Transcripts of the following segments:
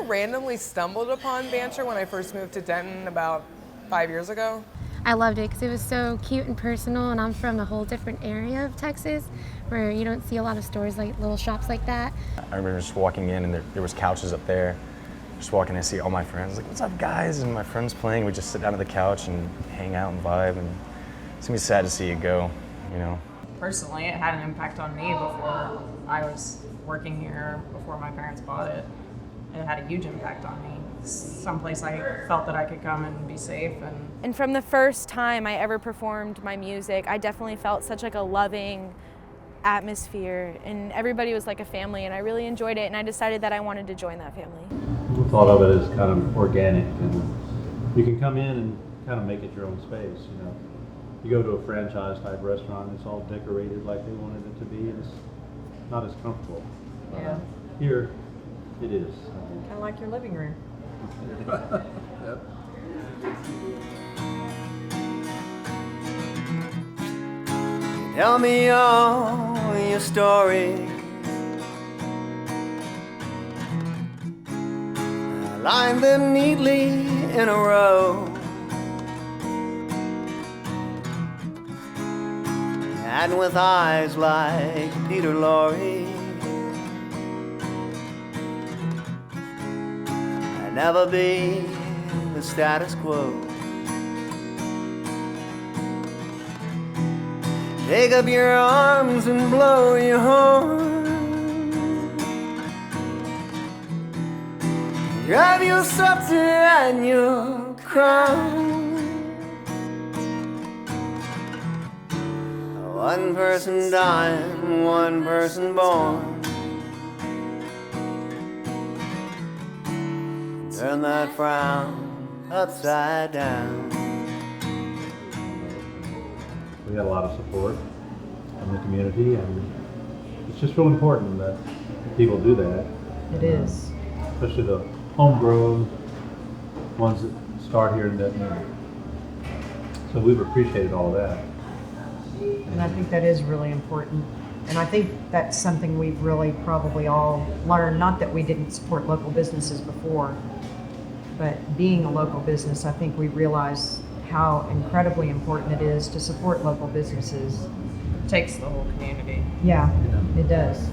of randomly stumbled upon Banter when I first moved to Denton about 5 years ago. I loved it because it was so cute and personal, and I'm from a whole different area of Texas where you don't see a lot of stores like little shops like that. I remember just walking in and there was couches up there. Just walking in, see all my friends, like, what's up guys? And my friends playing, we just sit down at the couch and hang out and vibe, and it's gonna be sad to see it go, you know. Personally, it had an impact on me before I was working here, before my parents bought it. It had a huge impact on me. Someplace I felt that I could come and be safe. And from the first time I ever performed my music, I definitely felt such like a loving atmosphere, and everybody was like a family, and I really enjoyed it, and I decided that I wanted to join that family. We thought of it as kind of organic, and you can come in and kind of make it your own space, you know. You go to a franchise type restaurant, it's all decorated like they wanted it to be, and it's not as comfortable. Yeah. Here, it is. Kind of like your living room. Yep. Tell me all your stories, line them neatly in a row, and with eyes like Peter Lorre, I'd never be the status quo. Take up your arms and blow your horn, grab your scepter and your crown. One person dying, one person born. Turn that frown upside down. We had a lot of support from the community, and it's just real important that people do that. It is. Especially the homegrown ones that start here in Denton. So we've appreciated all that. And I think that is really important. And I think that's something we've really probably all learned, not that we didn't support local businesses before, but being a local business, I think we realize how incredibly important it is to support local businesses. It takes the whole community. Yeah, it does.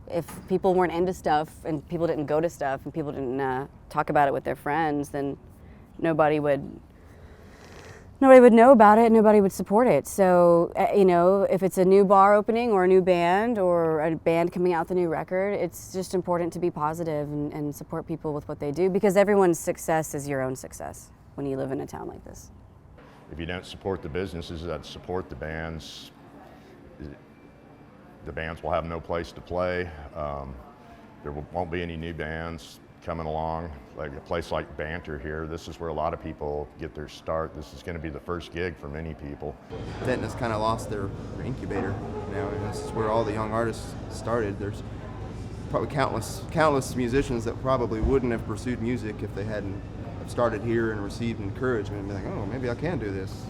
If people weren't into stuff and people didn't go to stuff and people didn't talk about it with their friends, then nobody would know about it, nobody would support it. So, you know, if it's a new bar opening or a new band or a band coming out with a new record, it's just important to be positive and support people with what they do, because everyone's success is your own success when you live in a town like this. If you don't support the businesses that support the bands will have no place to play. There won't be any new bands coming along. Like a place like Banter here, this is where a lot of people get their start. This is going to be the first gig for many people. Denton has kind of lost their incubator now, and this is where all the young artists started. There's probably countless musicians that probably wouldn't have pursued music if they hadn't started here and received encouragement and be like, oh, maybe I can do this.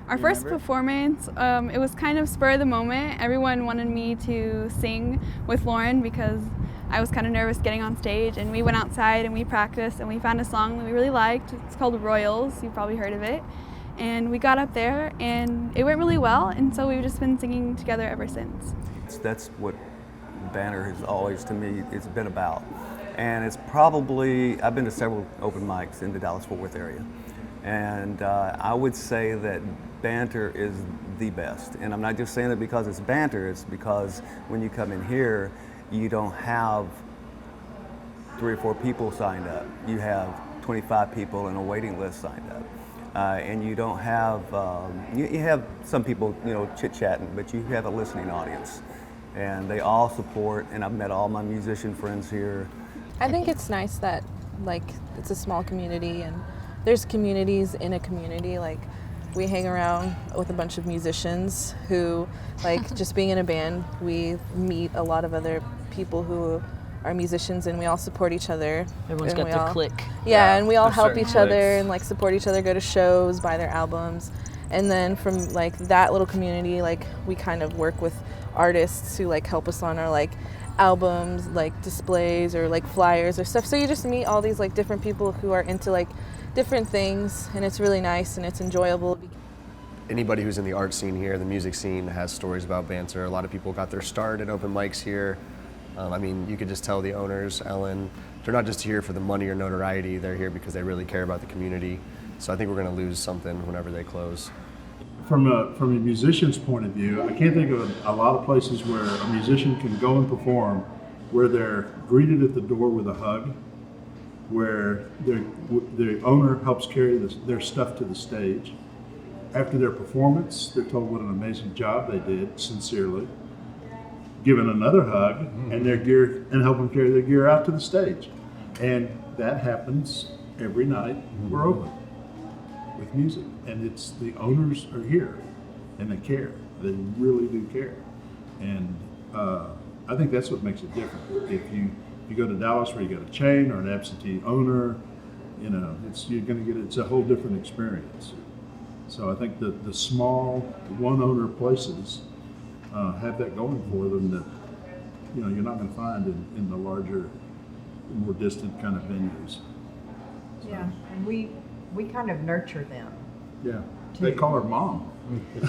Our first performance, it was kind of spur of the moment. Everyone wanted me to sing with Lauren because I was kind of nervous getting on stage, and we went outside and we practiced and we found a song that we really liked. It's called Royals, you've probably heard of it. And we got up there and it went really well, and so we've just been singing together ever since. That's what Banter has always, to me, it's been about. And it's probably, I've been to several open mics in the Dallas-Fort Worth area. And I would say that Banter is the best. And I'm not just saying that because it's Banter, it's because when you come in here, you don't have 3 or 4 people signed up. You have 25 people in a waiting list signed up. And you don't have, you have some people, you know, chit-chatting, but you have a listening audience. And they all support, and I've met all my musician friends here. I think it's nice that, like, it's a small community and there's communities in a community. Like, we hang around with a bunch of musicians who, like, just being in a band, we meet a lot of other people who are musicians, and we all support each other. Everyone's got their clique. Yeah, and we all help each other and, like, support each other, go to shows, buy their albums. And then from, like, that little community, like, we kind of work with artists who, like, help us on our, like, albums, like displays or like flyers or stuff. So you just meet all these like different people who are into like different things, and it's really nice and it's enjoyable. Anybody who's in the art scene here, the music scene, has stories about Banter. A lot of people got their start at open mics here. I mean, you could just tell the owners, Ellen, they're not just here for the money or notoriety, they're here because they really care about the community. So I think we're going to lose something whenever they close. From a musician's point of view, I can't think of a lot of places where a musician can go and perform where they're greeted at the door with a hug, where the owner helps carry their stuff to the stage. After their performance, they're told what an amazing job they did, sincerely, given another hug, and their gear, and help them carry their gear out to the stage. And that happens every night we're open with music. And it's the owners are here, and they care. They really do care. And I think that's what makes it different. If you go to Dallas where you got a chain or an absentee owner, you know, it's a whole different experience. So I think that the small one owner places have that going for them that, you know, you're not going to find in the larger, more distant kind of venues. So, yeah, and we kind of nurture them. Yeah, they call her mom.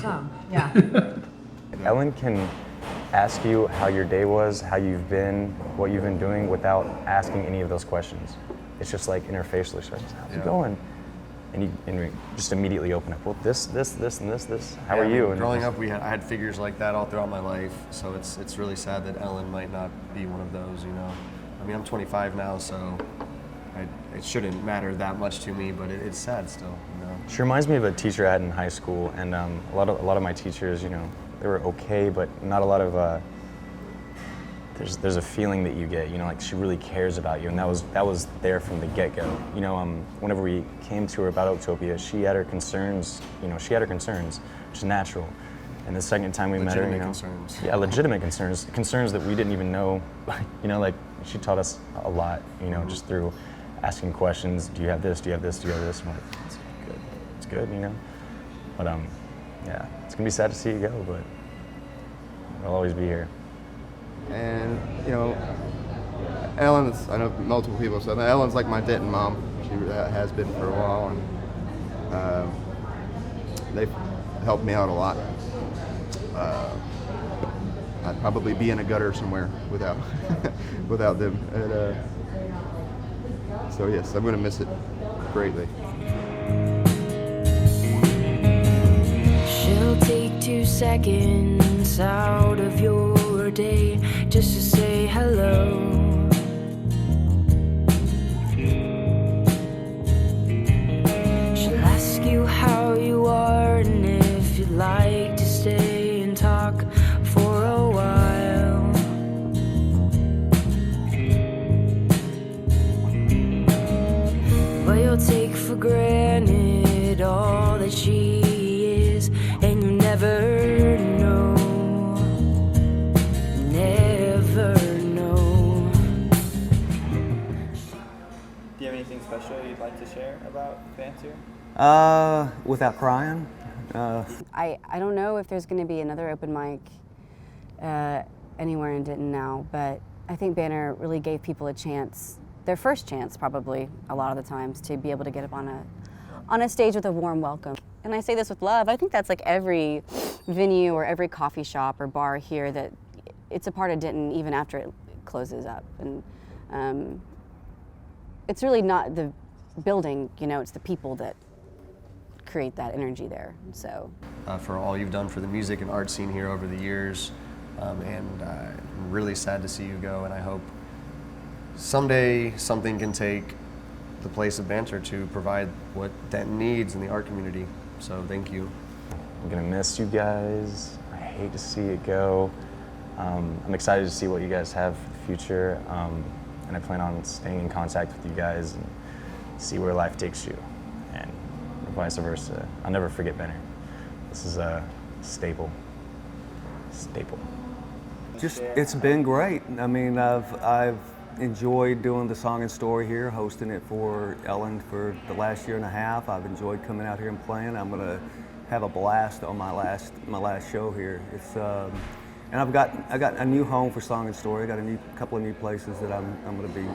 Some, yeah. Ellen can ask you how your day was, how you've been, what you've been doing without asking any of those questions. It's just like interfacially, so how's it going? And you just immediately open up, well, this, and this. How are you? And growing up, I had figures like that all throughout my life, so it's really sad that Ellen might not be one of those, you know. I mean, I'm 25 now, so it shouldn't matter that much to me, but it's sad still, you know. She reminds me of a teacher I had in high school, and a lot of my teachers, you know, they were okay, but not a lot of. There's a feeling that you get, you know, like she really cares about you, and that was there from the get-go. You know, whenever we came to her about Oaktopia, she had her concerns, which is natural. And the second time we met her, you know, concerns. yeah, legitimate concerns that we didn't even know, you know, like she taught us a lot, you know, just through asking questions. Do you have this? Do you have this? Do you have this? I'm like, it's good, you know. But yeah, it's gonna be sad to see you go, but I'll always be here. And, you know, I know multiple people said that Ellen's like my Denton mom. She has been for a while, and they've helped me out a lot. I'd probably be in a gutter somewhere without them. And, so yes, I'm going to miss it greatly. She'll take 2 seconds out of your day just to say hello. She'll ask you how you are and if you'd like to stay and talk for a while. But you'll take for granted all that she is, and you never know. Do you have anything special you'd like to share about Banter? Without crying. I don't know if there's going to be another open mic anywhere in Denton now, but I think Banter really gave people a chance, their first chance probably a lot of the times, to be able to get up on a stage with a warm welcome. And I say this with love. I think that's like every venue or every coffee shop or bar here, that it's a part of Denton even after it closes up. And it's really not the building, you know, it's the people that create that energy there. So for all you've done for the music and art scene here over the years, and I'm really sad to see you go, and I hope someday something can take the place of Banter to provide what Denton needs in the art community. So thank you. I'm gonna miss you guys. I hate to see it go. I'm excited to see what you guys have for the future, and I plan on staying in contact with you guys and see where life takes you, and vice versa. I'll never forget Banter. This is a staple. Just, it's been great. I mean, I've enjoyed doing the Song and Story here, hosting it for Ellen for the last year and a half. I've enjoyed coming out here and playing. I'm gonna have a blast on my last show here. It's And I got a new home for Song and Story. I got a couple of new places that I'm going to be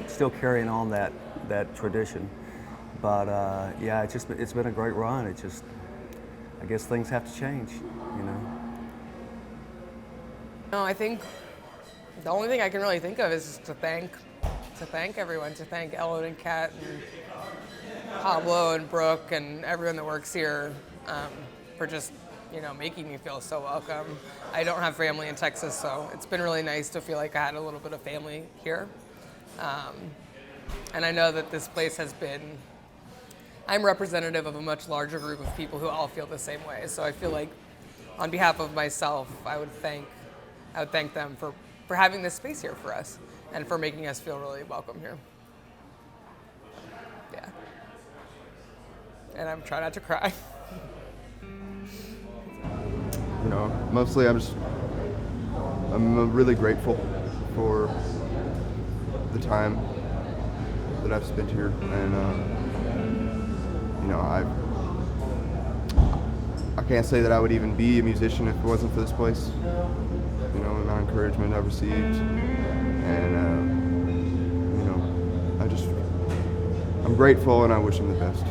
still carrying on that tradition. But yeah, it's been a great run. I guess things have to change, you know. No, I think the only thing I can really think of is to thank everyone, to thank Ellen and Kat and Pablo and Brooke and everyone that works here for just, you know, making me feel so welcome. I don't have family in Texas, so it's been really nice to feel like I had a little bit of family here. And I know that this place I'm representative of a much larger group of people who all feel the same way. So I feel like on behalf of myself, I would thank them for having this space here for us and for making us feel really welcome here. Yeah. And I'm trying not to cry. You know, mostly I'm really grateful for the time that I've spent here, and you know, I can't say that I would even be a musician if it wasn't for this place. You know, the amount of encouragement I've received, and you know, I'm grateful, and I wish them the best.